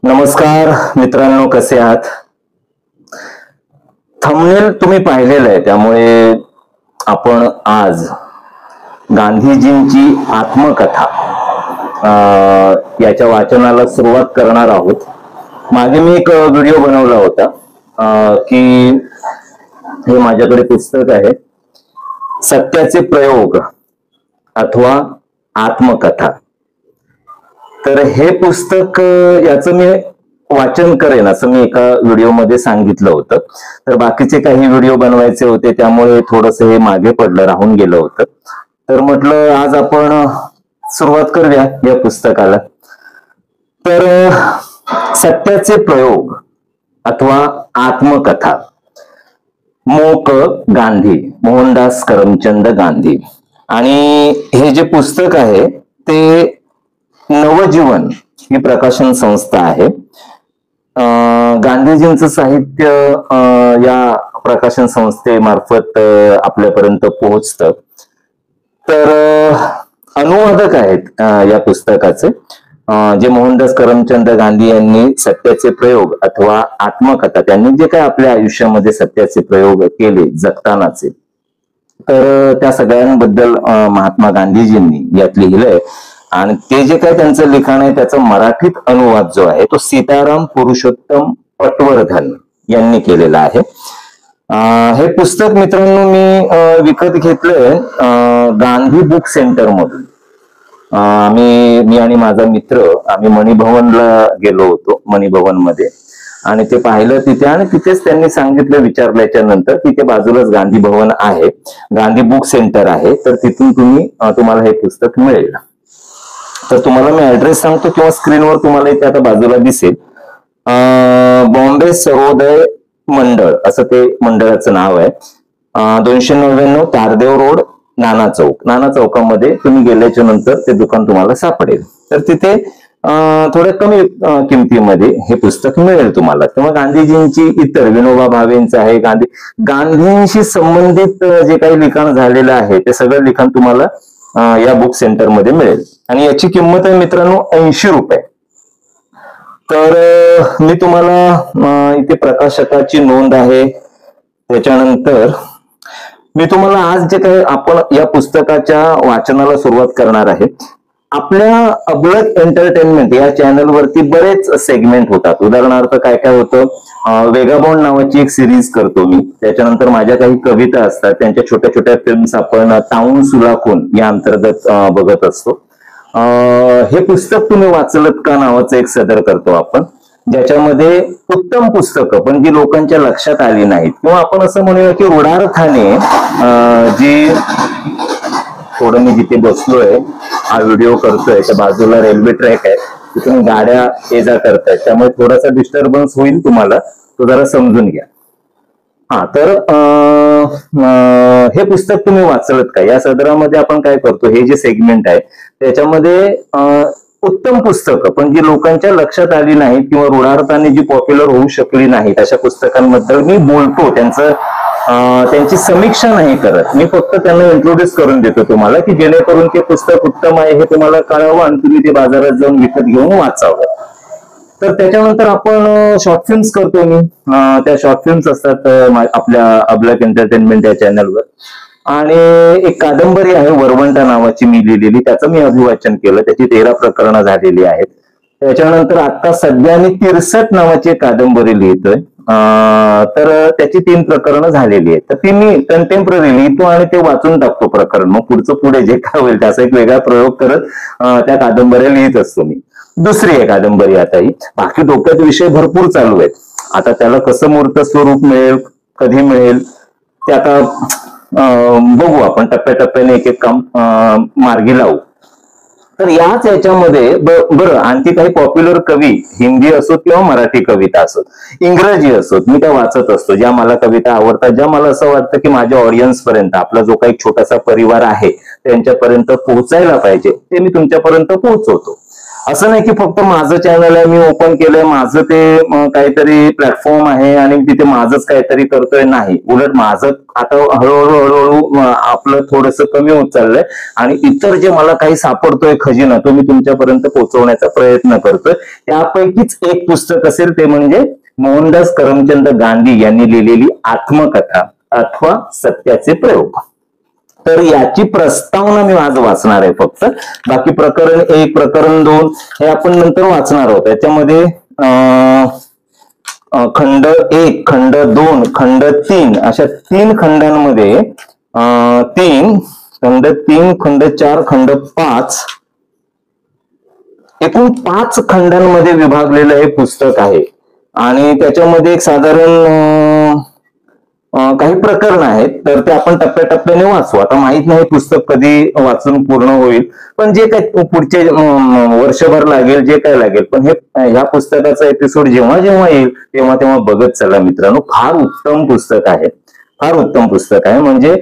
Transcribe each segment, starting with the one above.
नमस्कार मित्रांनो, कसे आहात? थंबनेल तुम्ही पाहिलेलं आहे, त्यामुळे आपण आज गांधीजींची आत्मकथा याच्या वाचनाला सुरुवात करणार आहोत. मागे मी एक व्हिडिओ बनवला होता की हे माझ्याकडे पुस्तक आहे, सत्याचे प्रयोग अथवा आत्मकथा. तर हे पुस्तक याचं मी वाचन करेन असं मी एका व्हिडिओमध्ये सांगितलं होतं. तर बाकीचे काही व्हिडिओ बनवायचे होते, त्यामुळे थोडस हे मागे पडलं, राहून गेलं होतं. तर म्हटलं आज आपण सुरुवात करूया या पुस्तकाला. तर सत्याचे प्रयोग अथवा आत्मकथा, मोक गांधी, मोहनदास करमचंद गांधी. आणि हे जे पुस्तक आहे ते नवजीवन ही प्रकाशन संस्था आहे. गांधीजींचं साहित्य या प्रकाशन संस्थेमार्फत आपल्यापर्यंत पोहोचतं. तर अनुवादक आहेत या पुस्तकाचे जे मोहनदास करमचंद गांधी यांनी सत्याचे प्रयोग अथवा आत्मकथा, त्यांनी जे काय आपल्या आयुष्यामध्ये सत्याचे प्रयोग केले जगतानाचे, तर त्या सगळ्यांबद्दल महात्मा गांधीजींनी यात लिहिलंय. आणि ते जे काय त्यांचं लिखाण आहे त्याचा मराठीत अनुवाद जो आहे तो सीताराम पुरुषोत्तम पटवर्धन यांनी केलेला आहे. हे पुस्तक मित्रांनो मी विकत घेतलंय गांधी बुक सेंटर मधून. मी आणि माझा मित्र आम्ही मणिभवनला गेलो होतो, मणिभवन मध्ये, आणि ते पाहिलं तिथे. आणि तिथेच त्यांनी सांगितलं, विचारल्याच्या नंतर, तिथे बाजूलाच गांधी भवन आहे, गांधी बुक सेंटर आहे, तर तिथून तुम्हाला हे पुस्तक मिळेल. तर तुम्हाला मी ऍड्रेस सांगतो किंवा स्क्रीनवर तुम्हाला इथे आता बाजूला दिसेल. बॉम्बे सर्वोदय मंडळ असं ते मंडळाचं नाव आहे. 299 तारदेव रोड, नाना चौक. नाना चौकामध्ये तुम्ही गेल्याच्या नंतर ते दुकान तुम्हाला सापडेल. तर तिथे थोड्या कमी किमतीमध्ये हे पुस्तक मिळेल तुम्हाला. तेव्हा गांधीजींची इतर, विनोबा भावेंचं आहे, गांधींशी संबंधित जे काही लिखाण झालेलं आहे ते सगळं लिखाण तुम्हाला या बुक सेंटर मध्ये मिळेल. आणि याची किंमत आहे मित्रांनो 80 रुपये. तर मी तुम्हाला इथे प्रकाशकाची नोंद आहे. त्याच्यानंतर मी तुम्हाला आज जे काही आपण या पुस्तकाच्या वाचनाला सुरुवात करणार आहे. आपल्या अबलक एंटरटेनमेंट या चॅनलवरती बरेच सेगमेंट होतात. उदाहरणार्थ काय काय होतं, वेगाबॉन्ड नावाची एक सिरीज करतो मी. त्याच्यानंतर माझ्या काही कविता असतात, त्यांच्या छोट्या छोट्या फिल्म्स आपण ताऊन सुलाखून या अंतर्गत बघत असतो. हे पुस्तक तुम्ही वाचलत का नावाचं एक सदर करतो आपण, ज्याच्यामध्ये उत्तम पुस्तकं पण जी लोकांच्या लक्षात आली नाहीत, किंवा आपण असं म्हणूया की रुढार्थाने जी, थोडं मी जिथे बसलोय हा व्हिडिओ करतोय त्या बाजूला रेल्वे ट्रॅक आहे, तिथून गाड्या ये जा करतायत, त्यामुळे थोडासा डिस्टर्बन्स होईल तुम्हाला, तो जरा समजून घ्या. तर हे पुस्तक तुम्ही वाचलत का या सदरामध्ये आपण काय करतो, हे जे सेगमेंट आहे त्याच्यामध्ये उत्तम पुस्तकं पण जी लोकांच्या लक्षात आली नाहीत किंवा रुढार्थाने जी पॉप्युलर होऊ शकली नाहीत अशा पुस्तकांबद्दल मी बोलतो. त्यांची समीक्षा नाही करत, मी फक्त त्यांना इंट्रोड्यूस करून देतो तुम्हाला, की जेणेकरून ते पुस्तक उत्तम आहे हे तुम्हाला कळावं आणि तुम्ही ते बाजारात जाऊन विकत घेऊन वाचावं. तर त्याच्यानंतर आपण शॉर्ट फिल्म्स करतो मी. त्या शॉर्ट फिल्म्स असतात आपल्या अबलक एंटरटेनमेंट या चॅनलवर. आणि एक कादंबरी आहे वरवंटा नावाची मी लिहिलेली, त्याचं मी अभिवाचन केलं, त्याची 13 प्रकरणं झालेली आहेत. त्याच्यानंतर आता सध्या मी 63 नावाची एक कादंबरी लिहितोय, तर त्याची 3 प्रकरणं झालेली आहेत. तर ती मी कंटेम्पररी लिहितो आणि ते वाचून टाकतो प्रकरण, मग पुढचं पुढे जे काय होईल त्याचा एक वेगळा प्रयोग करत त्या कादंबऱ्या लिहित असतो मी. दुसरी आहे कादंबरी आता ही. बाकी डोक्यात विषय भरपूर चालू आहेत, आता त्याला कसं मूर्त स्वरूप मिळेल, कधी मिळेल ते आता बघू आपण, टप्प्याटप्प्याने एक एक काम मार्गी लावू. तर याच्यामध्ये बरं आणखी काही पॉप्युलर कवी, हिंदी असोत किंवा मराठी कविता असोत, इंग्रजी असोत, मी त्या वाचत असतो. ज्या मला कविता आवडतात, ज्या मला असं वाटतं की माझ्या ऑडियन्स पर्यंत, आपला जो काही छोटासा परिवार आहे त्यांच्यापर्यंत पोहोचायला पाहिजे, ते मी तुमच्यापर्यंत पोहोचवतो. असं नाही की फक्त माझं चॅनल आहे, मी ओपन केलंय, माझं ते काहीतरी प्लॅटफॉर्म आहे आणि तिथे माझंच काहीतरी करतोय. नाही, उलट माझं आता हळूहळू आपलं थोडंसं कमी होत चाललंय आणि इतर जे मला काही सापडतोय खजिना तो मी तुमच्यापर्यंत पोहोचवण्याचा प्रयत्न करतोय. त्यापैकीच एक पुस्तक असेल ते म्हणजे मोहनदास करमचंद गांधी यांनी लिहिलेली आत्मकथा अथवा सत्याचे प्रयोग. तर याची प्रस्तावना मी आज वाचणार आहे फक्त. बाकी प्रकरण 1 प्रकरण 2 हे आपण नंतर वाचणार आहोत. याच्यामध्ये खंड 1 खंड 2 खंड 3 अशा 3 खंडांमध्ये खंड 3 खंड 4 खंड 5 एकूण 5 खंडांमध्ये विभागलेलं हे पुस्तक आहे. आणि त्याच्यामध्ये एक साधारण काही प्रकरण आहेत, तर ते आपण टप्प्याटप्प्याने वाचू. आता माहित नाही पुस्तक कधी वाचून पूर्ण होईल, पण जे काही पुढचे वर्षभर लागेल, जे काय लागेल, पण ह्या पुस्तकाचा एपिसोड जेव्हा जेव्हा येईल तेव्हा तेव्हा बघत चला मित्रांनो. फार उत्तम पुस्तक आहे, फार उत्तम पुस्तक आहे. म्हणजे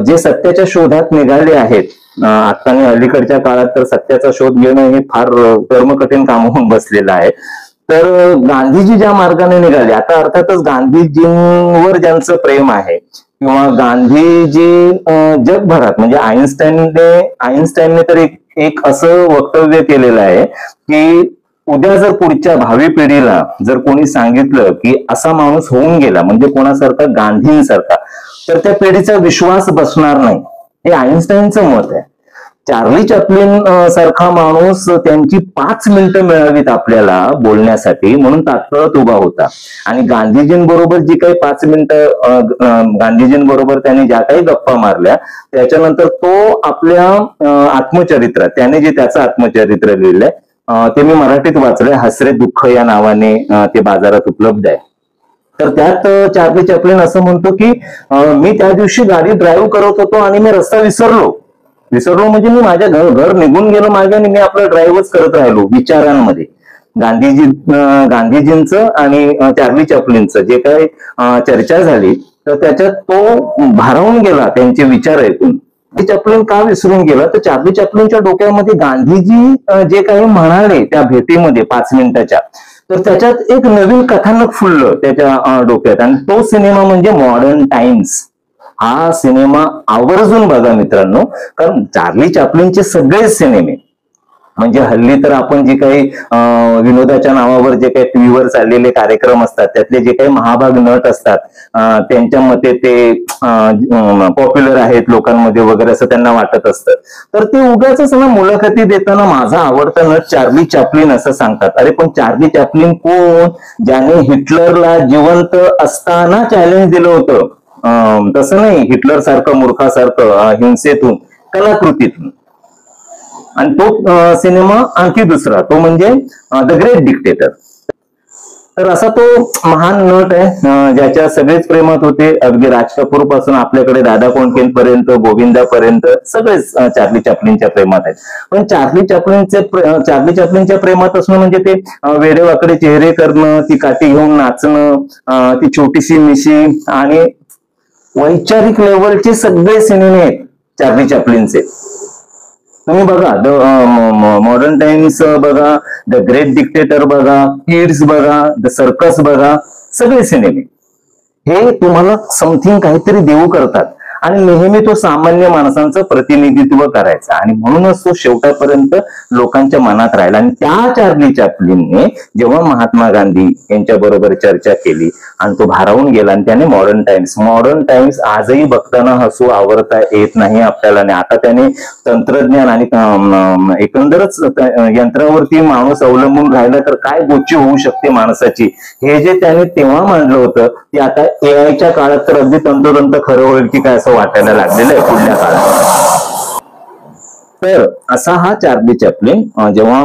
जे सत्याच्या शोधात निघाले आहेत आता आणि अलीकडच्या काळात, तर सत्याचा शोध घेणं हे फार कर्मकठीण काम होऊन बसलेलं आहे. तर गांधीजी ज्या मार्गाने निघाले, आता अर्थातच गांधीजींवर ज्यांचं प्रेम आहे किंवा गांधीजी जगभरात म्हणजे आईन्स्टाईनने तर एक असं वक्तव्य केलेलं आहे की उद्या जर पुढच्या भावी पिढीला जर कोणी सांगितलं की असा माणूस होऊन गेला म्हणजे कोणासारखा, गांधींसारखा, तर त्या पिढीचा विश्वास बसणार नाही. हे आईन्स्टाईनचं मत आहे. चार्ली चॅप्लिन सारखा माणूस त्यांची 5 मिनिटं मिळावीत आपल्याला बोलण्यासाठी म्हणून तात्काळत उभा होता. आणि गांधीजींबरोबर जी काही 5 मिनिटं गांधीजींबरोबर त्याने ज्या काही गप्पा मारल्या त्याच्यानंतर तो आपल्या आत्मचरित्रात त्याने जे त्याचं आत्मचरित्र लिहिलंय ते मी मराठीत वाचलंय. हसरे दुःख या नावाने ते बाजारात उपलब्ध आहे. तर त्यात चार्ली चॅप्लिन असं म्हणतो की मी त्या दिवशी गाडी ड्राईव्ह करत होतो आणि मी रस्ता विसरलो म्हणजे मी माझ्या घर निघून गेलो मागे आणि मी आपलं ड्राईव्हच करत राहिलो विचारांमध्ये. गांधीजींचं आणि चार्ली चॅप्लिनचं जे काही चर्चा झाली तर त्याच्यात तो भारावून गेला त्यांचे विचार ऐकून. चॅप्लिन का विसरून गेला, तर चार्ली चॅप्लिनच्या डोक्यामध्ये गांधीजी जे काही म्हणाले त्या भेटीमध्ये 5 मिनिटाच्या, तर त्याच्यात एक नवीन कथानक फुललं त्याच्या डोक्यात. आणि तो सिनेमा म्हणजे मॉडर्न टाइम्स. हा सिनेमा आवर्जून बघा मित्रांनो, कारण चार्ली चॅप्लिनचे सगळे सिनेमे म्हणजे हल्ली तर आपण जे काही विनोदाच्या नावावर जे काही टीव्हीवर चाललेले कार्यक्रम असतात त्यातले जे काही महाभाग नट असतात त्यांच्या मते ते पॉप्युलर आहेत लोकांमध्ये वगैरे असं त्यांना वाटत असतं. तर ते उगाच ना मुलाखती देताना माझा आवडता नट चार्ली चॅप्लिन असं सांगतात. अरे पण चार्ली चॅप्लिन कोण? ज्याने हिटलरला जिवंत असताना चॅलेंज दिलं होतं. तसं नाही हिटलर सारखं मूर्खासारखं हिंसेतून, कलाकृतीतून. आणि तो सिनेमा आणखी दुसरा तो म्हणजे द ग्रेट डिक्टेटर. तर असा तो महान नट आहे ज्याच्या सगळेच प्रेमात होते. अगदी राज कपूर पासून आपल्याकडे दादा कोंडकेंपर्यंत, गोविंदापर्यंत सगळेच चार्ली चॅप्लिनच्या प्रेमात आहेत. पण चार्ली चॅप्लिनच्या प्रेमात असणं म्हणजे ते वेडेवाकडे चेहरे करणं, ती काठी घेऊन नाचणं, ती छोटीशी मिशी आणि वैचारिक लेवलचे सगळे सिनेमे आहेत चार्ली चॅप्लिनचे. तुम्ही बघा द मॉडर्न टाइम्स बघा, द ग्रेट डिक्टेटर बघा, किड्स बघा, द सर्कस बघा, सगळे सिनेमे हे तुम्हाला समथिंग काहीतरी देऊ करतात. आणि नेहमी तो सामान्य माणसांचं प्रतिनिधित्व करायचा आणि म्हणूनच तो शेवटापर्यंत लोकांच्या मनात राहिला. आणि त्या चार्ली चॅप्लिनने जेव्हा महात्मा गांधी यांच्या बरोबर चर्चा केली आणि तो भारावून गेला आणि त्याने मॉडर्न टाइम्स आजही बघताना हसू आवरता येत नाही आपल्याला. आणि आता त्याने तंत्रज्ञान आणि एकंदरच यंत्रावरती माणूस अवलंबून राहिला तर काय गोष्टी होऊ शकते माणसाची, हे जे त्याने तेव्हा मांडलं होतं ते आता एआयच्या काळात तर अगदी तंतोतंत खरं होईल की काय असं वाटायला लागलेलं आहे पुढल्या काळात. तर असा हा चार्ली चॅप्लिन जेव्हा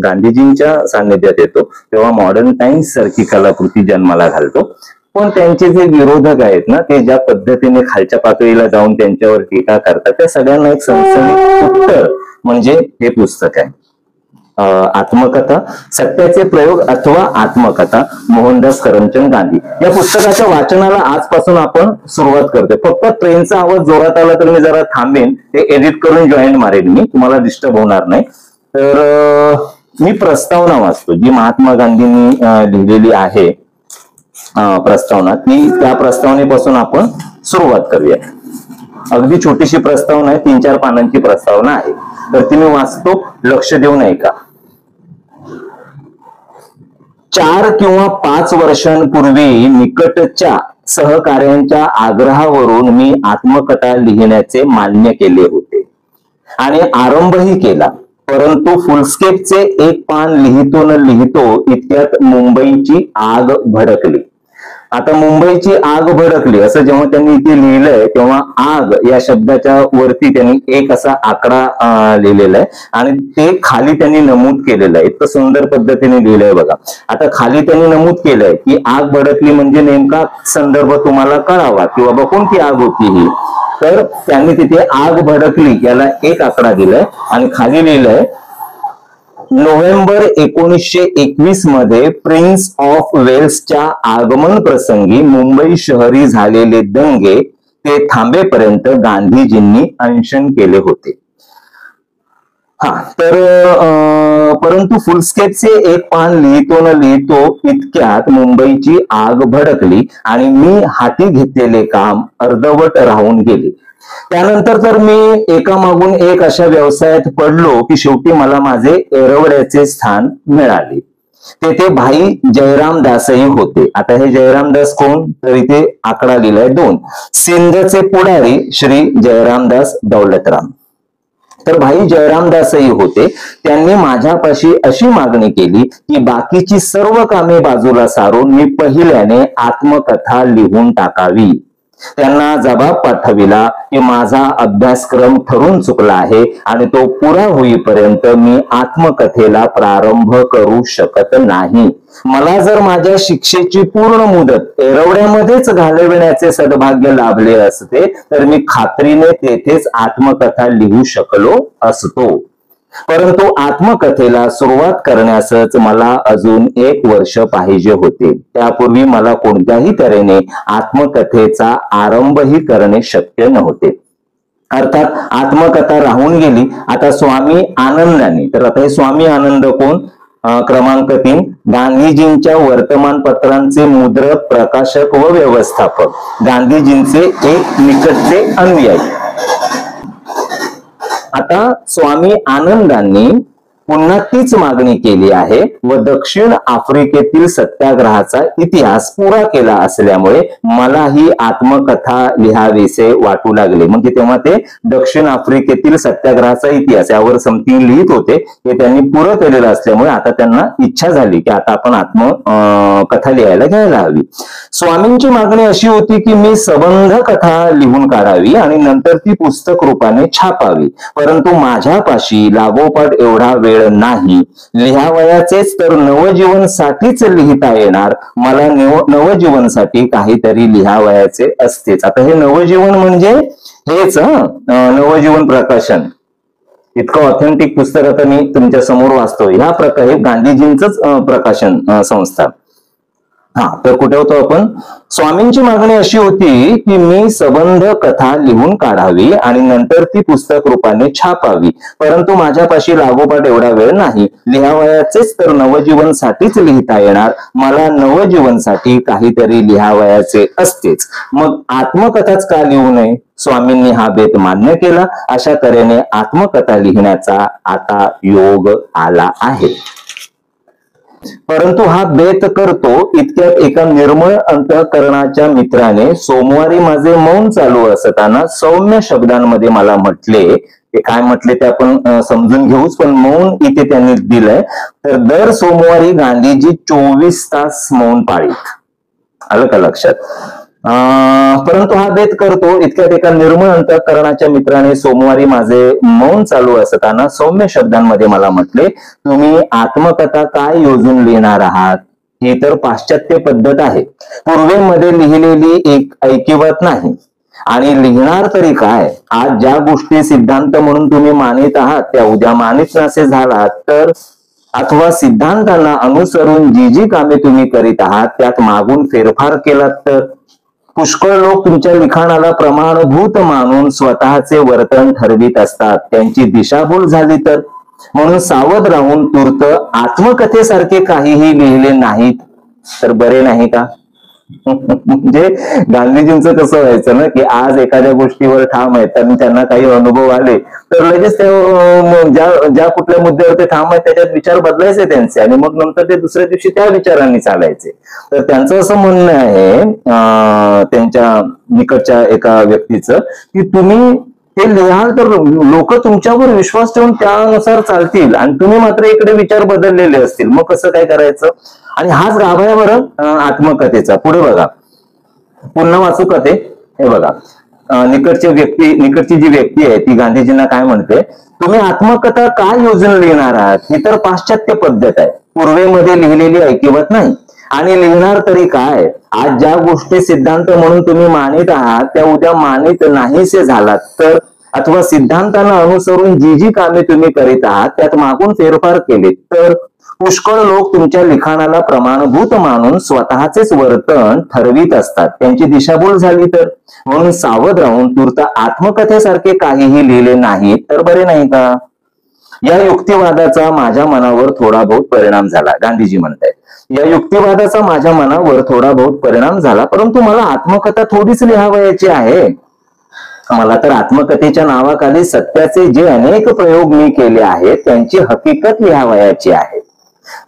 गांधीजींच्या सान्निध्यात येतो तेव्हा मॉडर्न टाइम्स सारखी कलाकृती जन्माला घालतो. पण त्यांचे जे विरोधक आहेत ना ते ज्या पद्धतीने खालच्या पातळीला जाऊन त्यांच्यावर टीका करतात त्या सगळ्यांना एक सनसनीत उत्तर म्हणजे हे पुस्तक आहे आत्मकथा सत्याचे प्रयोग अथवा आत्मकथा मोहनदास करमचंद गांधी. या पुस्तकाच्या वाचनाला आजपासून आपण सुरुवात करतोय. फक्त ट्रेनचा आवाज जोरात आला तर मी जरा थांबेन, ते एडिट करून जॉईन मारेन मी, तुम्हाला डिस्टर्ब होणार नाही. तर मी प्रस्तावना वाचतो जी महात्मा गांधींनी लिहिलेली आहे प्रस्तावना, त्या प्रस्तावनेपासून आपण सुरुवात करूया. अगदी छोटीशी प्रस्तावना आहे, 3-4 पानांची प्रस्तावना आहे, तर ती मी वाचतो, लक्ष देऊन ऐका. 4 किंवा 5 वर्षांपूर्वी निकटच्या सहकार्यांच्या आग्रहावरून मी आत्मकथा लिहिण्याचे मान्य केले होते आणि आरंभही केला. परंतु फुलस्केपचे एक पान लिहितो न लिहितो इतक्यात मुंबईची आग भडकली. आता मुंबईची आग भडकली असं जेव्हा त्यांनी इथे लिहिलंय तेव्हा आग या शब्दाच्या वरती त्यांनी एक असा आकडा लिहिलेला आहे आणि ते खाली त्यांनी नमूद केलेलं आहे. इतकं सुंदर पद्धतीने लिहिलंय बघा. आता खाली त्यांनी नमूद केलंय की आग भडकली म्हणजे नेमका संदर्भ तुम्हाला कळावा की बाबा कोणती आग होती ही. तर त्यांनी तिथे आग भडकली याला एक आकडा दिलाय आणि खाली लिहिलंय नोव्हेंबर 1921 मध्ये प्रिन्स ऑफ वेल्सच्या आगमन प्रसंगी मुंबई शहरी झालेले दंगे ते थांबेपर्यंत गांधीजींनी अनशन केले होते. तर परंतु फुलस्केपचे एक पान लिहितो न लिहितो इतक्यात मुंबईची आग भडकली आणि मी हाती घेतलेले काम अर्धवट राहून गेले. त्यानंतर तर मी एकामागून एक अशा व्यवसायात पडलो की शेवटी मला माझे एरवड्याचे स्थान मिळाले. तेथे भाई जयराम दासही होते. आता हे जयराम दास कोण, तर इथे आकडा लिहिलाय 2. सिंधचे पुढारी श्री जयरामदास दौलतराम. तर भाई जयरामदासही होते. त्यांनी माझ्यापाशी अशी मागणी केली की बाकीची सर्व कामे बाजूला सारून मी पहिल्याने आत्मकथा लिहून टाकावी. त्यांना जबाब पाठविला की माझा अभ्यासक्रम ठरून चुकला आहे आणि तो पुरा होईपर्यंत मी आत्मकथेला प्रारंभ करू शकत नाही. मला जर माझ्या शिक्षेची पूर्ण मुदत एरवड्यामध्येच घालविण्याचे सद्भाग्य लाभले असते तर मी खात्रीने तेथेच आत्मकथा लिहू शकलो असतो. परंतु आत्मकथेला सुरुवात करण्यासच मला अजून 1 वर्ष पाहिजे होते. त्यापूर्वी मला कोणत्याही तऱ्हेने आत्मकथेचा आरंभही करणे शक्य नव्हते. अर्थात आत्मकथा राहून गेली. आता स्वामी आनंदाने, तर आता हे स्वामी आनंद कोण, क्रमांक 3 गांधीजींच्या वर्तमानपत्रांचे मुद्रक, प्रकाशक व व्यवस्थापक, गांधीजींचे एक निकटचे अनुयायी. आता स्वामी आनंदांनी पुन्हा तीच मागणी केली आहे व दक्षिण आफ्रिकेतील सत्याग्रहाचा इतिहास पुरा केला असल्यामुळे मला ही आत्मकथा लिहावीसे वाटू लागले. म्हणजे तेव्हा ते दक्षिण आफ्रिकेतील सत्याग्रहाचा इतिहास यावर समथिंग लिहित होते. हे त्यांनी पुरं केलेलं असल्यामुळे आता त्यांना इच्छा झाली की आता आपण आत्मकथा लिहायला घ्यायला हवी. स्वामींची मागणी अशी होती की मी सबंध कथा लिहून काढावी आणि नंतर ती पुस्तक रूपाने छापावी. परंतु माझ्यापाशी लागोपाठ एवढा वेळ नाही. लिहावयाचेच तर नवजीवनसाठीच लिहिता येणार. मला नवजीवनसाठी काहीतरी लिहावयाचे असतेच. आता हे नवजीवन म्हणजे हेच नवजीवन प्रकाशन. इतकं ऑथेंटिक पुस्तक आता मी तुमच्या समोर वाचतो. ह्या प्रकारे गांधीजींचंच प्रकाशन संस्था. तर कुठे होतो आपण, स्वामींची मागणी अशी होती की मी सबंध कथा लिहून काढावी आणि नंतर ती पुस्तक रूपाने छापावी. परंतु माझ्यापाशी लागोपाठ एवढा वेळ नाही. लिहावयाचेच तर नवजीवनसाठीच लिहिता येणार. मला नवजीवनसाठी काहीतरी लिहावयाचे असतेच. मग आत्मकथाच का लिहू नये. स्वामींनी हा बेत मान्य केला. अशा तऱ्हेने आत्मकथा लिहिण्याचा आता योग आला आहे. परंतु हा बेत करतो इतक्यात एका निर्मळ अंतःकरणाच्या मित्राने सोमवारी माझे मौन चालू असताना सौम्य शब्दांमध्ये मला म्हटले. ते काय म्हटले ते आपण समजून घेऊच, पण मौन इथे त्यांनी दिलंय. तर दर सोमवारी गांधीजी 24 तास मौन पाळीत. आलं का लक्षात. परंतु हा बेत करतो इतक्यात एका निर्मळ अंतःकरणाच्या मित्राने सोमवारी माझे मौन चालू असताना सौम्य शब्दांमध्ये मला म्हटले, तुम्ही आत्मकथा काय योजून लिहिणार आहात. ही तर पाश्चात्य पद्धत आहे. पूर्वेमध्ये लिहिलेली एक ऐकिवत नाही. आणि लिहिणार तरी काय. आज ज्या गोष्टी सिद्धांत म्हणून तुम्ही मानित आहात त्या उद्या मानित नसे झालात तर, अथवा सिद्धांतांना अनुसरून जी जी कामे तुम्ही करीत आहात त्यात मागून फेरफार केलात तर, पुष्कळ लोक तुमच्या लिखाणाला प्रमाणभूत मानून स्वतःचे वर्तन ठरवित असतात. त्यांची दिशाभूल झाली तर, म्हणून सावध राहून तूर्त आत्मकथेसारखे काहीही लिहिले नाहीत तर बरे नाही का? म्हणजे गांधीजींचं कसं व्हायचं ना, की आज एखाद्या गोष्टीवर ठाम आहेत आणि त्यांना काही अनुभव आले तर लगेच ते ज्या कुठल्या मुद्द्यावर ते ठाम आहेत त्याच्यात विचार बदलायचे त्यांचे, आणि मग नंतर ते दुसऱ्या दिवशी त्या विचारांनी चालायचे. तर त्यांचं असं म्हणणं आहे त्यांच्या निकटच्या एका व्यक्तीचं, की तुम्ही ते लिहाल तर लोक तुमच्यावर विश्वास ठेवून त्यानुसार चालतील आणि तुम्ही मात्र इकडे विचार बदललेले असतील, मग कसं काय करायचं? आणि हाच गाभा आहे बरं आत्मकथेचा. पुढे बघा, पुन्हा वाचू कथे. हे बघा, निकटची जी व्यक्ती आहे ती गांधीजींना काय म्हणते, तुम्ही आत्मकथा काय योजना लिहिणार आहात? ही तर पाश्चात्य पद्धत आहे, पूर्वेमध्ये लिहिलेली ऐकिवत नाही. आणि लिहिणार तरी काय? आज ज्या गोष्टी सिद्धांत म्हणून तुम्ही मानित आहात त्या उद्या मानित नाहीसे झालात तर, अथवा सिद्धांतांना अनुसरून जी जी कामे तुम्ही करीत आहात त्यात मागून फेरफार केले तर, पुष्कळ लोक तुमच्या लिखाणाला प्रमाणभूत मानून स्वतःचेच वर्तन ठरवित असतात. त्यांची दिशाभूल झाली तर. म्हणून सावध राहून तूर्त आत्मकथेसारखे काहीही लिहिले नाही तर बरे नाही का? या युक्तिवादाचा माझ्या मनावर थोडा बहुत परिणाम झाला. गांधीजी म्हणतायत, या युक्तिवादाचा माझ्या मनावर थोडा बहुत परिणाम झाला, परंतु मला आत्मकथा थोडीच लिहावयाची आहे. मला तर आत्मकथेच्या नावाखाली सत्याचे जे अनेक प्रयोग मी केले आहेत त्यांची हकीकत लिहावयाची आहे.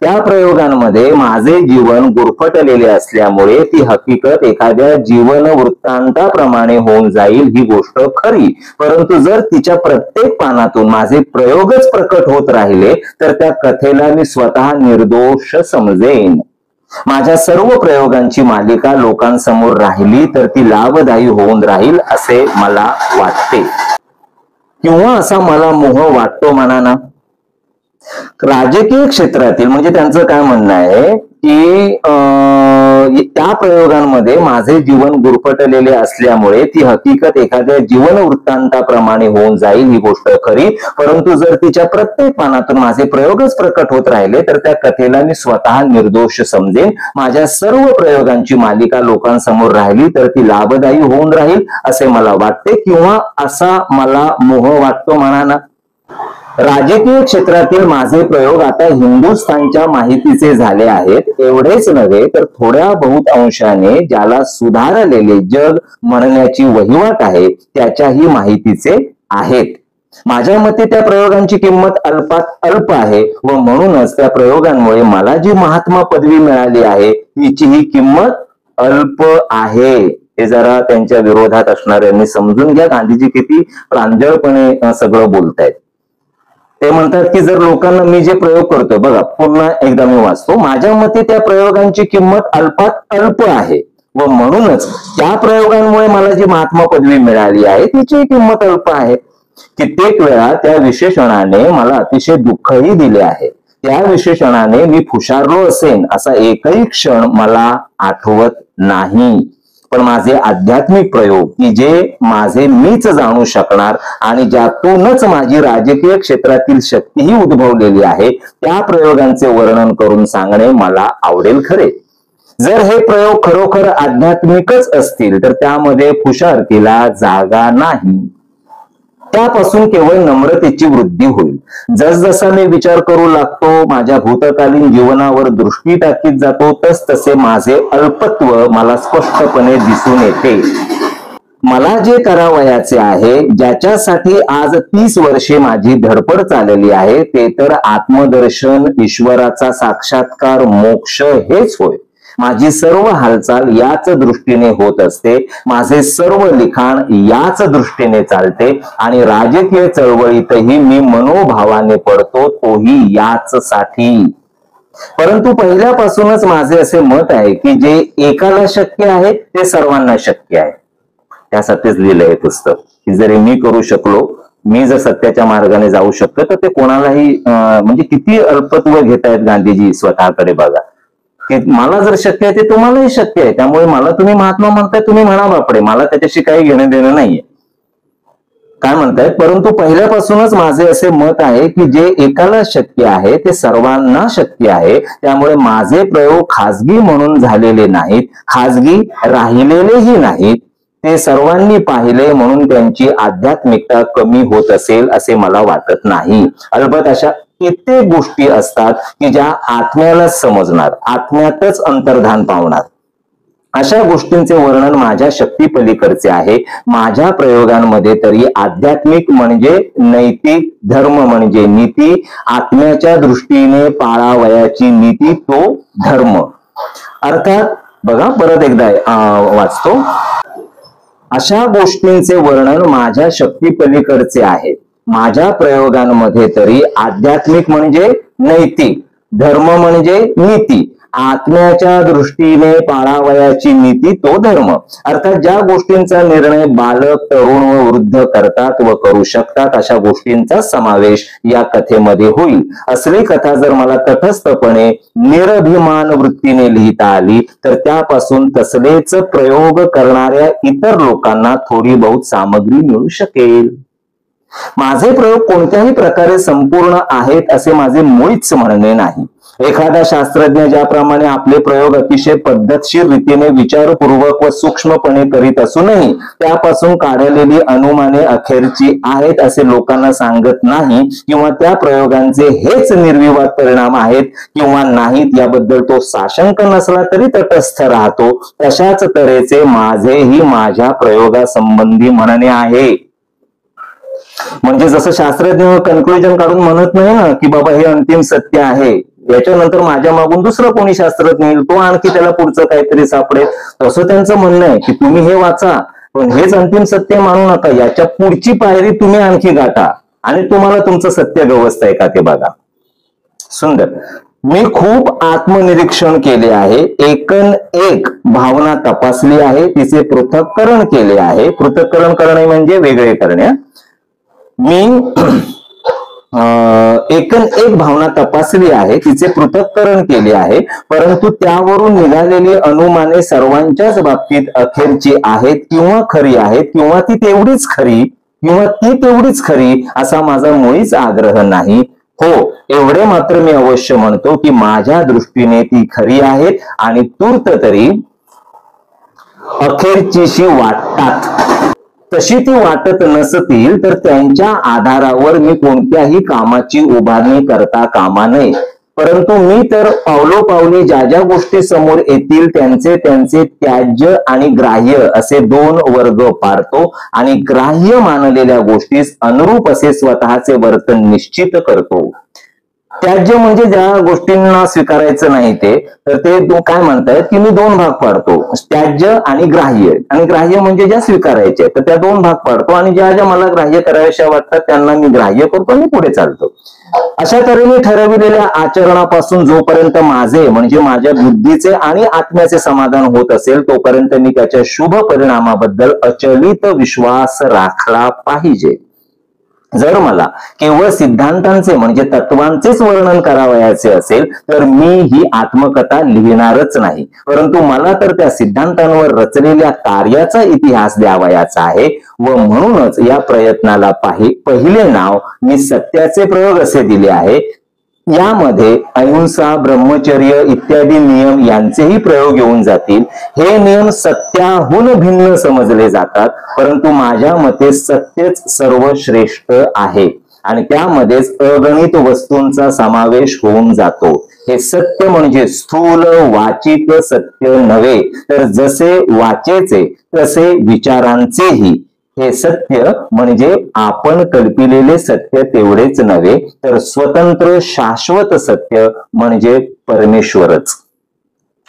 त्या प्रयोगांमध्ये माझे जीवन गुरफटलेले असल्यामुळे ती हकीकत एखाद्या जीवन वृत्तांताप्रमाणे होऊन जाईल ही गोष्ट खरी, परंतु जर तिच्या प्रत्येक पानातून माझे प्रयोगच प्रकट होत राहिले तर त्या कथेला मी स्वतः निर्दोष समजेन. माझ्या सर्व प्रयोगांची मालिका लोकांसमोर राहिली तर ती लाभदायी होऊन राहील असे मला वाटते, किंवा असा मला मोह वाटतो म्हणा ना. राजकीय क्षेत्रातील, म्हणजे त्यांचं काय म्हणणं आहे की त्या प्रयोगांमध्ये माझे जीवन गुरफटलेले असल्यामुळे ती हकीकत एखाद्या जीवन वृत्तांताप्रमाणे होऊन जाईल ही गोष्ट खरी, परंतु जर तिच्या प्रत्येक पानातून माझे प्रयोगच प्रकट होत राहिले तर त्या कथेला मी स्वतः निर्दोष समजेन. माझ्या सर्व प्रयोगांची मालिका लोकांसमोर राहिली तर ती लाभदायी होऊन राहील असे मला वाटते, किंवा असा मला मोह वाटतो म्हणा ना. राजकीय क्षेत्रातील माझे प्रयोग आता हिंदुस्थानच्या माहितीचे झाले आहेत. एवढेच नव्हे तर थोड्या बहुत अंशाने ज्याला सुधारलेले जग म्हणण्याची वहिवाट आहे त्याच्याही माहितीचे आहेत. माझ्या मते त्या प्रयोगांची किंमत अल्पात अल्प आहे व म्हणूनच त्या प्रयोगांमुळे मला जी महात्मा पदवी मिळाली आहे तिचीही किंमत अल्प आहे. हे जरा त्यांच्या विरोधात असणाऱ्यांनी समजून घ्या. गांधीजी किती प्रांजळपणे सगळं बोलतायत. ते म्हणतात की जर लोकांना मी जे प्रयोग करतोय, बघा पुन्हा एकदा मी वाचतो, माझ्या मते त्या प्रयोगांची किंमत अल्पात अल्प आहे व म्हणूनच त्या प्रयोगांमुळे मला जी महात्मा पदवी मिळाली आहे तिची किंमत अल्प आहे. कित्येक वेळा त्या विशेषणाने मला अतिशय दुःखही दिले आहे. त्या विशेषणाने मी फुशारलो असेन असा एकही क्षण मला आठवत नाही. पण माझे आध्यात्मिक प्रयोग की जे माझे मीच जाणू शकणार आणि ज्यातूनच माझी राजकीय क्षेत्रातील शक्तीही उद्भवलेली आहे त्या प्रयोगांचे वर्णन करून सांगणे मला आवडेल खरे. जर हे प्रयोग खरोखर आध्यात्मिकच असतील तर त्यामध्ये फुशारकीला जागा नाही. त्यापासून केवळ नम्रतेची वृद्धी होईल. जसजसा मी विचार करू लागतो, माझ्या भूतकालीन जीवनावर दृष्टी टाकीत जातो, तसे माझे अल्पत्व मला स्पष्टपणे दिसून येते. मला जे करावयाचे आहे, ज्याच्यासाठी आज 30 वर्षे माझी धडपड चालली आहे, ते तर आत्मदर्शन, ईश्वराचा साक्षात्कार, मोक्ष हेच होय. माझी सर्व हालचाल याच दृष्टीने होत असते. माझे सर्व लिखाण याच दृष्टीने चालते आणि राजकीय चळवळीतही मी मनोभावाने पडतो, तोही याच साठी. परंतु पहिल्यापासूनच माझे असे मत आहे की जे एकाला शक्य आहे ते सर्वांना शक्य आहे. त्यासाठीच लिहिलंय पुस्तक की जरी मी करू शकलो, मी जर सत्याच्या मार्गाने जाऊ शकतो तर ते कोणालाही म्हणजे किती अल्पत्व घेतायत गांधीजी स्वतःकडे बघा, की मला जर शक्य आहे ते तुम्हालाही शक्य आहे. त्यामुळे मला तुम्ही महात्मा म्हणताय, तुम्ही म्हणा बापडे, मला त्याच्याशी काही घेणं देणं नाहीये. काय म्हणतायत, परंतु पहिल्यापासूनच माझे असे मत आहे की जे एकाला शक्य आहे ते सर्वांना शक्य आहे. त्यामुळे माझे प्रयोग खाजगी म्हणून झालेले नाहीत, खाजगी राहिलेलेही नाहीत. ते सर्वांनी पाहिले म्हणून त्यांची आध्यात्मिकता कमी होत असेल असे मला वाटत नाही. अलबत्त अशा कित्येक गोष्टी असतात की ज्या आत्म्यालाच समजणार, आत्म्यातच अंतर्धान पावणार. अशा गोष्टींचे वर्णन माझ्या शक्तीपलीकडचे आहे. माझ्या प्रयोगांमध्ये तरी आध्यात्मिक म्हणजे नैतिक, धर्म म्हणजे नीती, आत्म्याच्या दृष्टीने पाळावयाची नीती तो धर्म. अर्थात बघा, परत एकदा वाचतो. अशा गोष्टींचे वर्णन माझ्या शक्तीपलीकडचे आहे. माझ्या प्रयोगांमध्ये तरी आध्यात्मिक म्हणजे नैतिक, धर्म म्हणजे नीती, आत्म्याच्या दृष्टीने पाळावयाची नीती तो धर्म. अर्थात ज्या गोष्टींचा निर्णय बालक, तरुण व वृद्ध करतात व करू शकतात अशा गोष्टींचा समावेश या कथेमध्ये होईल. असली कथा जर मला तटस्थपणे निरभिमान वृत्तीने लिहिता आली तर त्यापासून तसलेच प्रयोग करणाऱ्या इतर लोकांना थोडी बहुत सामग्री मिळू शकेल. माझे प्रयोग कोणत्याही प्रकारे संपूर्ण आहेत असे माझे मुळीच म्हणणे नाही. एखादा शास्त्रज्ञ ज्याप्रमाणे आपले प्रयोग अतिशय पद्धतशीर रीतीने विचारपूर्वक व सूक्ष्मपणे करीत असूनही त्यापासून काढलेली अनुमाने अखेरची आहेत असे लोकांना सांगत नाही, किंवा त्या प्रयोगांचे हेच निर्विवाद परिणाम आहेत किंवा नाहीत याबद्दल तो साशंक नसला तरी तटस्थ राहतो, तशाच तऱ्हेचे माझेही माझ्या प्रयोगासंबंधी म्हणणे आहे. म्हणजे जसं शास्त्रज्ञ कन्क्लुजन काढून म्हणत नाही ना की बाबा हे अंतिम सत्य आहे, याच्यानंतर माझ्या मागून दुसरं कोणी शास्त्रज्ञ येईल, तो आणखी त्याला पुढचं काहीतरी सापडेल, तसं त्यांचं म्हणणं आहे की तुम्ही हे वाचा पण हेच अंतिम सत्य मानू नका, याच्या पुढची पायरी तुम्ही आणखी गाठा आणि तुम्हाला तुमचं सत्य गवसतंय का ते बघा. सुंदर. मी खूप आत्मनिरीक्षण केले आहे, एकन एक भावना तपासली आहे, तिचे पृथक्करण केले आहे. पृथक्करण करणे म्हणजे वेगळे करणे. मी एकन एक भावना तपासली आहे, तिचे पृथक्करण केले आहे, परंतु त्यावरून निघालेली अनुमाने सर्वांच्याच बाबतीत अखेरची आहेत किंवा खरी आहेत, किंवा ती तेवढीच खरी किंवा ती तेवढीच खरी असा माझा मुळीच आग्रह नाही. हो, एवढे मात्र मी अवश्य म्हणतो की माझ्या दृष्टीने ती खरी आहेत आणि तूर्त तरी अखेरचीशी वाटतात. तशी ती वाटत नसतील तर त्यांच्या आधारावर मी कोणत्याही कामाची उभारणी करता कामा नये. परंतु मी तर पावलोपावली ज्या ज्या गोष्टी समोर येतील त्यांचे त्याज्य आणि ग्राह्य असे दोन वर्ग पाडतो आणि ग्राह्य मानलेल्या गोष्टीस अनुरूप असे स्वतःचे वर्तन निश्चित करतो. त्याज्य म्हणजे ज्या गोष्टींना स्वीकारायचं नाही तर ते काय म्हणतायत की मी दोन भाग पाडतो, त्याज्य आणि ग्राह्य. आणि ग्राह्य म्हणजे ज्या स्वीकारायच्या, तर त्या दोन भाग पाडतो आणि ज्या ज्या मला ग्राह्य कराव्याशा वाटतात त्यांना मी ग्राह्य करतो आणि पुढे चालतो. अशा तऱ्हेने ठरविलेल्या आचरणापासून जोपर्यंत माझे म्हणजे माझ्या बुद्धीचे आणि आत्म्याचे समाधान होत असेल तोपर्यंत मी त्याच्या शुभ परिणामाबद्दल अचलित विश्वास राखला पाहिजे. जर मला केवळ सिद्धांतांचे म्हणजे तत्वांचेच वर्णन करावयाचे असेल तर मी ही आत्मकथा लिहिणारच नाही, परंतु मला तर त्या सिद्धांतांवर रचलेल्या कार्याचा इतिहास द्यावयाचा आहे व म्हणूनच या प्रयत्नाला पहिले नाव मी सत्याचे प्रयोग असे दिले आहे. यामध्ये अहिंसा, ब्रह्मचर्य इत्यादी नियम यांचेही प्रयोग येऊन जातील. हे नियम सत्याहून भिन्न समजले जातात, परंतु माझ्या मते सत्यच सर्वश्रेष्ठ आहे आणि त्यामध्येच अगणित वस्तूंचा समावेश होऊन जातो. हे सत्य म्हणजे स्थूल वाचिक सत्य नव्हे, तर जसे वाचेचे तसे विचारांचेही. हे सत्य म्हणजे आपण कल्पिलेले सत्य तेवढेच नव्हे, तर स्वतंत्र शाश्वत सत्य म्हणजे परमेश्वरच.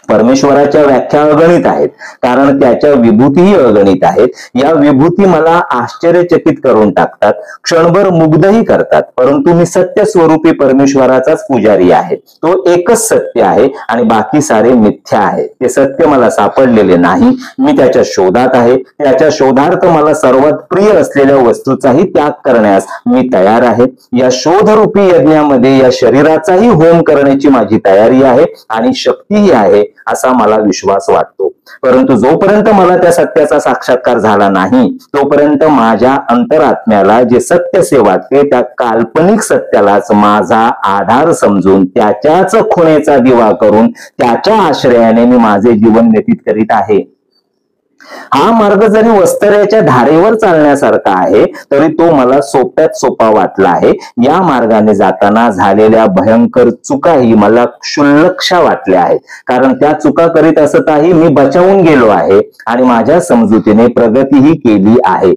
परमेश्वराच्या व्याख्या अगणित आहेत, कारण त्याच्या विभूतीही अगणित आहेत. या विभूती मला आश्चर्यचकित करून टाकतात, क्षणभर मुग्धही करतात, परंतु मी सत्य स्वरूपी परमेश्वराचाच पुजारी आहे. तो एकच सत्य आहे आणि बाकी सारे मिथ्या आहे. ते सत्य मला सापडलेले नाही, मी त्याच्या शोधात आहे. त्याच्या शोधार्थ मला सर्वात प्रिय असलेल्या वस्तूचाही त्याग करण्यास मी तयार आहे. या शोधरूपी यज्ञामध्ये या शरीराचाही होम करण्याची माझी तयारी आहे आणि शक्तीही आहे असा मला विश्वास वाटतो. परंतु जोपर्यंत मला त्या सत्याचा साक्षात्कार झाला नाही तोपर्यंत माझ्या अंतरात्म्याला जे सत्यसे वाटते त्या काल्पनिक सत्यालाच माझा आधार समजून त्याच्याच खुणेचा दिवा करून त्याच्या आश्रयाने मी माझे जीवन व्यतीत करीत आहे. हा मार्ग जरी वस्तऱ्याच्या धारेवर चालण्यासारखा आहे तरी तो मला सोप्यात सोपा वाटला आहे. या मार्गाने जाताना झालेल्या भयंकर चुकाही मला क्षुल्लक्षा वाटल्या आहेत, कारण त्या चुका करीत असताही मी बचावून गेलो आहे आणि माझ्या समजुतीने प्रगतीही केली आहे.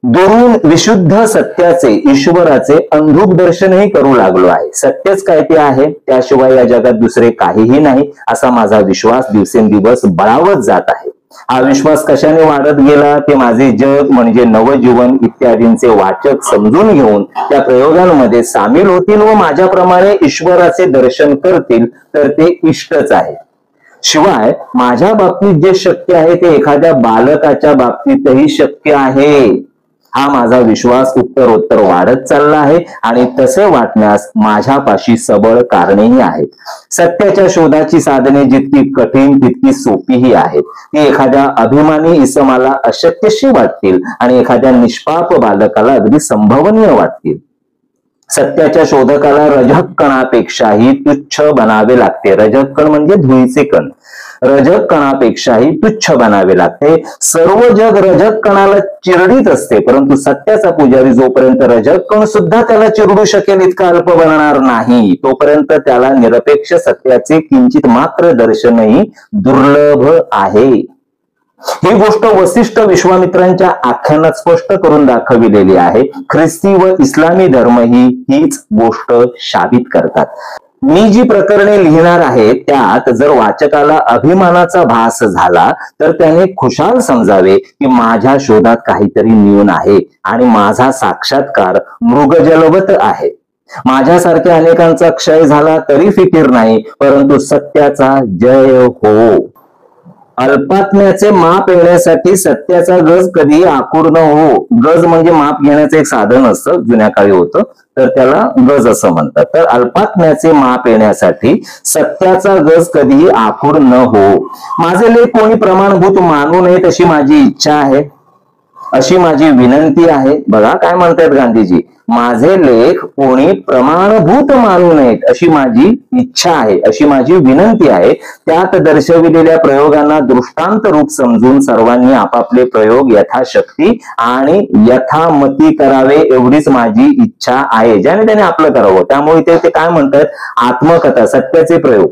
दुरून विशुद्ध सत्याचे, ईश्वराचे अंधुक दर्शनही करू लागलो आहे. सत्यच काय ते आहे, त्याशिवाय या जगात दुसरे काहीही नाही असा माझा विश्वास दिवसेंदिवस बळावत जात आहे. हा विश्वास कशाने वाढत गेला ते माझे जग म्हणजे नवजीवन इत्यादींचे वाचक समजून घेऊन त्या प्रयोगांमध्ये सामील होतील व माझ्याप्रमाणे ईश्वराचे दर्शन करतील तर ते इष्टच आहे. शिवाय माझ्या बाबतीत जे शक्य आहे ते एखाद्या बालकाच्या बाबतीतही शक्य आहे. हा माझा विश्वास उत्तरोत्तर वाढत चालला आहे आणि तसे वाटण्यास माझ्यापाशी सबळ कारणेही आहेत. सत्याच्या शोधाची साधने जितकी कठीण तितकी सोपीही आहेत. ती एखाद्या अभिमानी इसमाला अशक्यशी वाटतील आणि एखाद्या निष्पाप बालकाला अगदी संभवनीय वाटतील. सत्याच्या शोधकाला रजक कणापेक्षाही तुच्छ बनावे लागते. रजक कण म्हणजे धुळीचे कण. रजक कणापेक्षाही तुच्छ बनावे लागते. सर्व जग रजक कणाला चिरडीत असते, परंतु सत्याचा पुजारी जोपर्यंत रजक कण सुद्धा त्याला चिरडू शकेल इतका अल्प बनणार नाही, तोपर्यंत त्याला निरपेक्ष सत्याचे किंचित मात्र दर्शनही दुर्लभ आहे. ही गोष्ट वसिष्ठ विश्वामित्रांच्या आख्यानात स्पष्ट करून दाखविलेली आहे. ख्रिस्ती व इस्लामी धर्मही हीच गोष्ट साबित करतात. मी जी प्रकरणे लिहिणार आहे त्यात जर वाचकाला अभिमानाचा भास झाला तर त्याने खुशाल समजावे की माझ्या शोधात काहीतरी न्यून आहे आणि माझा साक्षात्कार मृगजलवत आहे. माझ्यासारख्या अनेकांचा क्षय झाला तरी फिकीर नाही, परंतु सत्याचा जय हो. अल्पात्म्याचे माप येण्यासाठी सत्याचा गज कधी आकुर न हो. गज म्हणजे माप घेण्याचं एक साधन असतं, जुन्या काळी होतं, तर त्याला गज असं म्हणतात. तर अल्पात्म्याचे माप येण्यासाठी सत्याचा गज कधीही आकुर न हो. माझे लेख कोणी प्रमाणभूत मानू नयेत अशी माझी इच्छा आहे, अशी माझी विनंती आहे. बघा काय म्हणतात गांधीजी, माझे लेख कोणी प्रमाणभूत मानू नयेत अशी माझी इच्छा आहे, अशी माझी विनंती आहे. त्यात दर्शविलेल्या प्रयोगांना दृष्टांत रूप समजून सर्वांनी आपापले प्रयोग यथाशक्ती आणि यथामती करावे एवढीच माझी इच्छा आहे, ज्याने त्याने आपलं करावं. त्यामुळे ते काय म्हणतात, आत्मकथा, सत्याचे प्रयोग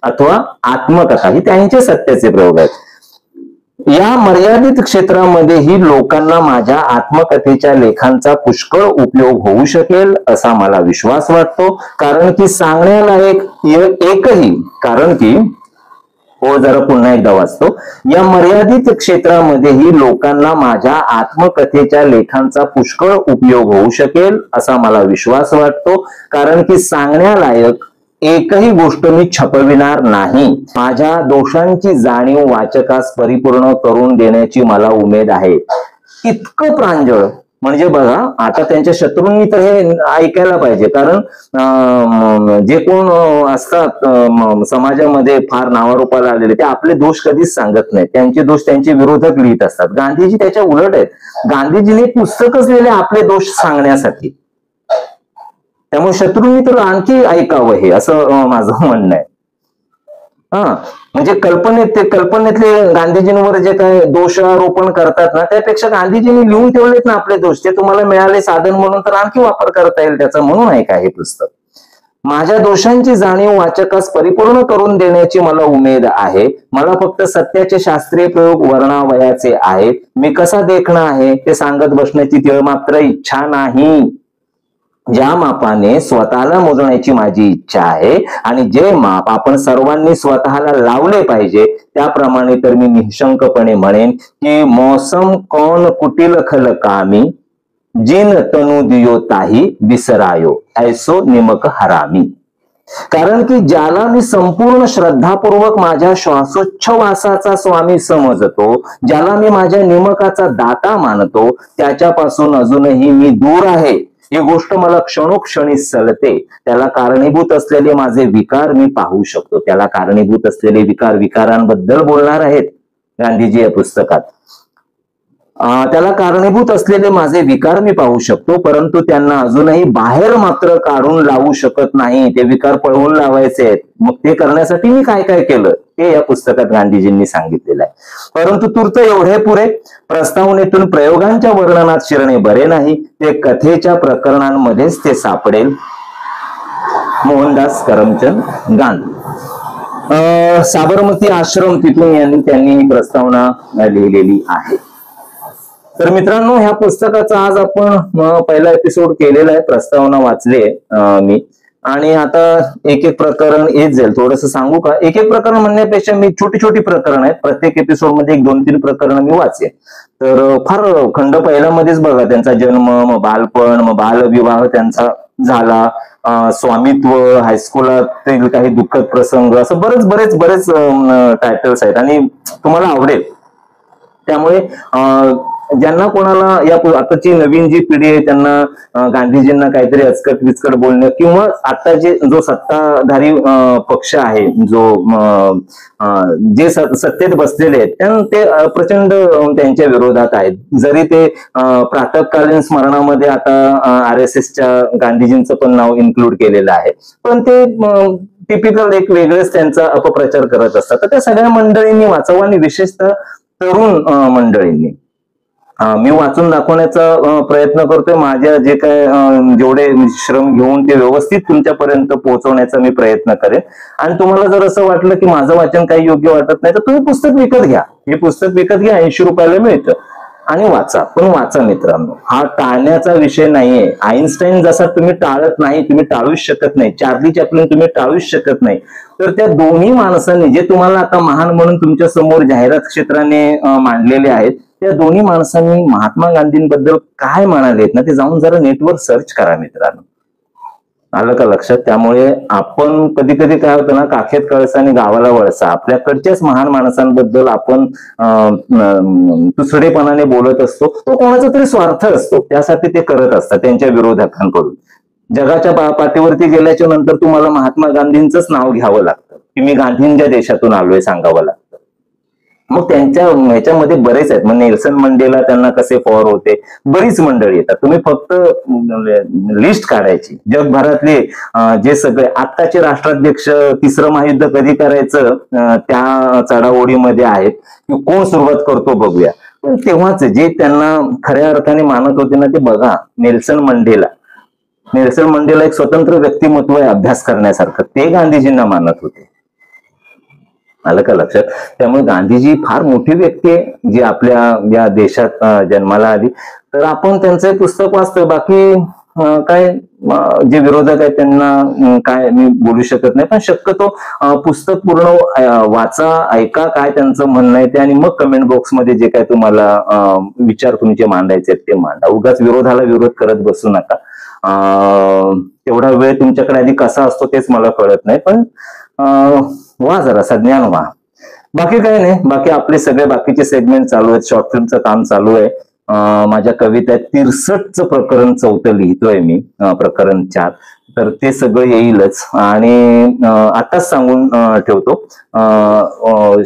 अथवा आत्मकथा ही त्यांचे सत्याचे प्रयोग आहेत. या मर्यादित क्षेत्रामध्येही लोकांना माझ्या आत्मकथेच्या लेखांचा पुष्कळ उपयोग होऊ शकेल असा मला विश्वास वाटतो. कारण की सांगण्यालायक एकही, कारण की हो जरा पुन्हा एकदा वाचतो. या मर्यादित क्षेत्रामध्येही लोकांना माझ्या आत्मकथेच्या लेखांचा पुष्कळ उपयोग होऊ शकेल असा मला विश्वास वाटतो. कारण की सांगण्यालायक एकही गोष्ट मी छपविणार नाही. माझ्या दोषांची जाणीव वाचकास परिपूर्ण करून देण्याची मला उमेद आहे. इतकं प्रांजळ म्हणजे बघा, आता त्यांच्या शत्रूंनी तर हे ऐकायला पाहिजे, कारण जे कोण असतात समाजामध्ये फार नावारूपाला आलेले ते आपले दोष कधीच सांगत नाहीत, त्यांचे दोष त्यांचे विरोधक लिहित असतात. गांधीजी त्याच्या उलट आहेत. गांधीजींनी पुस्तकच लिहिले आपले दोष सांगण्यासाठी. त्यामुळे शत्रूंनी तर आणखी ऐकावं हे असं माझं म्हणणं आहे. म्हणजे कल्पनेतले गांधीजींवर जे काय दोषारोपण करतात ना, त्यापेक्षा गांधीजींनी लिहून ठेवलेत ना आपले दोष, ते तुम्हाला मिळाले साधन म्हणून, तर आणखी वापर करता येईल त्याचा, म्हणून ऐका हे पुस्तक. माझ्या दोषांची जाणीव वाचकास परिपूर्ण करून देण्याची मला उमेद आहे. मला फक्त सत्याचे शास्त्रीय प्रयोग वर्णावयाचे आहेत. मी कसा देखणं आहे ते सांगत बसण्याची तीळ मात्र इच्छा नाही. ज्या मापाने स्वतःला मोजण्याची माझी इच्छा आहे आणि जे माप आपण सर्वांनी स्वतःला लावले पाहिजे त्याप्रमाणे तर मी निशंकपणे म्हणेन की मौसम कौन कुटिल खल कामी, जिन तनु दियो ताही विसरायो, ऐसो निमक हरामी. कारण की ज्याला मी संपूर्ण श्रद्धापूर्वक माझ्या श्वासोच्छवासाचा स्वामी समजतो, ज्याला मी माझ्या निमकाचा दाता मानतो, त्याच्यापासून अजूनही मी दूर आहे. ही गोष्ट मला क्षणोक्षणी सलते. त्याला कारणीभूत असलेले माझे विकार मी पाहू शकतो. त्याला कारणीभूत असलेले विकारांबद्दल बोलणार आहेत गांधीजी या पुस्तकात. त्याला कारणीभूत असलेले माझे विकार मी पाहू शकतो, परंतु त्यांना अजूनही बाहेर मात्र काढून लावू शकत नाही. ते विकार पळवून लावायचे आहेत. मग ते करण्यासाठी मी काय काय केलं ते या पुस्तकात गांधीजींनी सांगितलेलं आहे. परंतु तूर्त एवढे पुरे. प्रस्तावनेतून प्रयोगांच्या वर्णनात शिरणे बरे नाही. ते कथेच्या प्रकरणांमध्येच ते सापडेल. मोहनदास करमचंद गांधी. साबरमती आश्रम, तिथून त्यांनी ही प्रस्तावना लिहिलेली आहे. तर मित्रांनो, ह्या पुस्तकाचा आज आपण पहिला एपिसोड केलेला आहे. प्रस्तावना वाचली आहे मी. आणि आता एक एक प्रकरण येत जाईल. थोडस सांगू का? एक एक प्रकरण म्हणण्यापेक्षा मी छोटी छोटी प्रकरण आहेत. प्रत्येक एपिसोड मध्ये 1-2-3 प्रकरण मी वाचेन. तर फार खंड पहिल्यामध्येच बघा, त्यांचा जन्म, मग बालपण, मग बालविवाह त्यांचा झाला, स्वामित्व, हायस्कुलातील काही दुःखद प्रसंग, असं बरेच टायटल्स आहेत आणि तुम्हाला आवडेल. त्यामुळे ज्यांना कोणाला या आताची नवीन जी पिढी आहे त्यांना गांधीजींना काहीतरी अचकट विचकट बोलणं, किंवा आताचे जो सत्ताधारी पक्ष आहे, जो जे सत्तेत बसलेले आहेत, ते प्रचंड त्यांच्या विरोधात आहेत. जरी ते प्रातःकालीन स्मरणामध्ये आता RSSच्या गांधीजींचं पण नाव इन्क्लूड केलेलं आहे, पण ते टिपिकल एक वेगळेच त्यांचा अपप्रचार करत असतात. तर त्या सगळ्या मंडळींनी वाचावं, आणि विशेषतः तरुण मंडळींनी. मी वाचून दाखवण्याचा प्रयत्न करतोय. माझ्या जे काय जेवढे श्रम घेऊन ते व्यवस्थित तुमच्यापर्यंत पोहोचवण्याचा मी प्रयत्न करेन. आणि तुम्हाला जर असं वाटलं की माझं वाचन काही योग्य वाटत नाही, तर तुम्ही पुस्तक विकत घ्या. हे पुस्तक विकत घ्या, 80 रुपयाला मिळतं, आणि वाचा. पण वाचा मित्रांनो, हा टाळण्याचा विषय नाहीये. आईन्स्टाईन जसा तुम्ही टाळत नाही, तुम्ही टाळूच शकत नाही. चार्ली चॅप्लिन तुम्ही टाळूच शकत नाही. तर त्या दोन्ही माणसांनी जे तुम्हाला आता महान म्हणून तुमच्या समोर जाहिरात क्षेत्राने मांडलेले आहेत, त्या दोन्ही माणसांनी महात्मा गांधींबद्दल काय म्हणालेत ना, ते जाऊन जरा नेटवर सर्च करा मित्रांनो. आलं का लक्षात? त्यामुळे आपण कधी कधी काय होतं ना, काखेत कळसा आणि गावाला वळसा. आपल्याकडच्याच महान माणसांबद्दल आपण तुसडेपणाने बोलत असतो. तो कोणाचा तरी स्वार्थ असतो, त्यासाठी ते करत असतात त्यांच्या विरोधकांकडून. जगाच्या पाठीवरती गेल्याच्या नंतर तुम्हाला महात्मा गांधींचंच नाव घ्यावं लागतं की मी गांधींच्या देशातून आलोय सांगावं लागतं. मग त्यांच्या ह्याच्यामध्ये बरेच आहेत. मग नेल्सन मंडेला त्यांना कसे फॉर होते, बरीच मंडळी येतात. तुम्ही फक्त लिस्ट काढायची. जगभरातले जे सगळे आत्ताचे राष्ट्राध्यक्ष, तिसरं महायुद्ध कधी करायचं त्या चढाओढीमध्ये आहेत, की कोण सुरुवात करतो बघूया. पण तेव्हाच जे त्यांना खऱ्या अर्थाने मानत होते ना, ते बघा. नेल्सन मंडेला एक स्वतंत्र व्यक्तिमत्व आहे अभ्यास करण्यासारखं. ते गांधीजींना मानत होते. आलं का लक्षात? त्यामुळे गांधीजी फार मोठी व्यक्ती आहे जी आपल्या या देशात जन्माला आली. तर आपण त्यांचं पुस्तक वाचतोय. बाकी काय जे विरोधक आहेत त्यांना काय मी बोलू शकत नाही. पण शक्यतो पुस्तक पूर्ण वाचा, ऐका काय त्यांचं म्हणणं आहे ते, आणि मग कमेंट बॉक्समध्ये जे काय तुम्हाला विचार तुमचे मांडायचे आहेत ते मांडा. उगाच विरोधाला विरोध करत बसू नका. तेवढा वेळ तुमच्याकडे आधी कसा असतो तेच मला कळत नाही. पण वा जरा सज्ञान व्हा. बाकी काही नाही. बाकी आपले सगळे बाकीचे सेगमेंट चालू आहेत. शॉर्ट फिल्मचं काम चालू आहे. माझ्या कविता 63चं प्रकरण 4 लिहितोय मी, प्रकरण 4. तर ते सगळं येईलच. आणि आताच सांगून ठेवतो,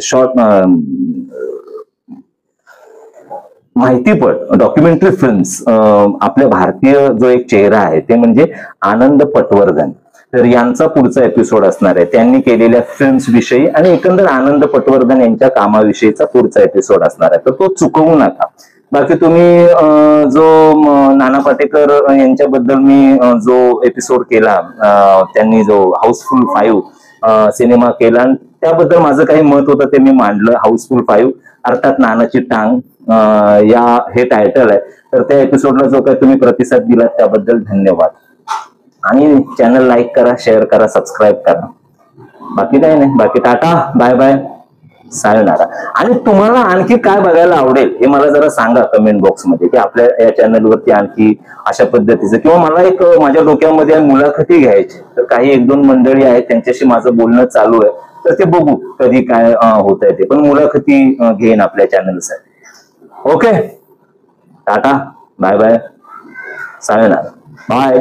शॉर्ट माहितीपट डॉक्युमेंटरी फिल्म्स, आपल्या भारतीय जो एक चेहरा आहे ते म्हणजे आनंद पटवर्धन. तर यांचा पुढचा एपिसोड असणार आहे. त्यांनी केलेल्या फिल्म्स विषयी आणि एकंदर आनंद पटवर्धन यांच्या कामाविषयीचा पुढचा एपिसोड असणार आहे. तर तो चुकवू नका. बाकी तुम्ही जो नाना पाटेकर यांच्याबद्दल मी जो एपिसोड केला, त्यांनी जो हाऊसफुल 5 सिनेमा केला, त्याबद्दल माझं काही मत होतं ते मी मांडलं. हाऊसफुल 5 अर्थात नानाची टांग हे टायटल आहे. तर त्या एपिसोडला जो काही तुम्ही प्रतिसाद दिला त्याबद्दल धन्यवाद. आणि चॅनल लाईक करा, शेअर करा, सबस्क्राईब करा. बाकी काही नाही. बाकी टाटा, बाय बाय, सायनारा. आणि तुम्हाला आणखी काय बघायला आवडेल हे मला जरा सांगा कमेंट बॉक्समध्ये, की आपल्या या चॅनलवरती आणखी अशा पद्धतीचं, किंवा मला एक माझ्या डोक्यामध्ये मुलाखती घ्यायची. तर काही 1-2 मंडळी आहेत त्यांच्याशी माझं बोलणं चालू आहे. तर ते बघू कधी काय होत आहे ते. पण मुलाखती घेईन आपल्या चॅनलसाठी. Okay, tata, bye bye, sayonara, bye.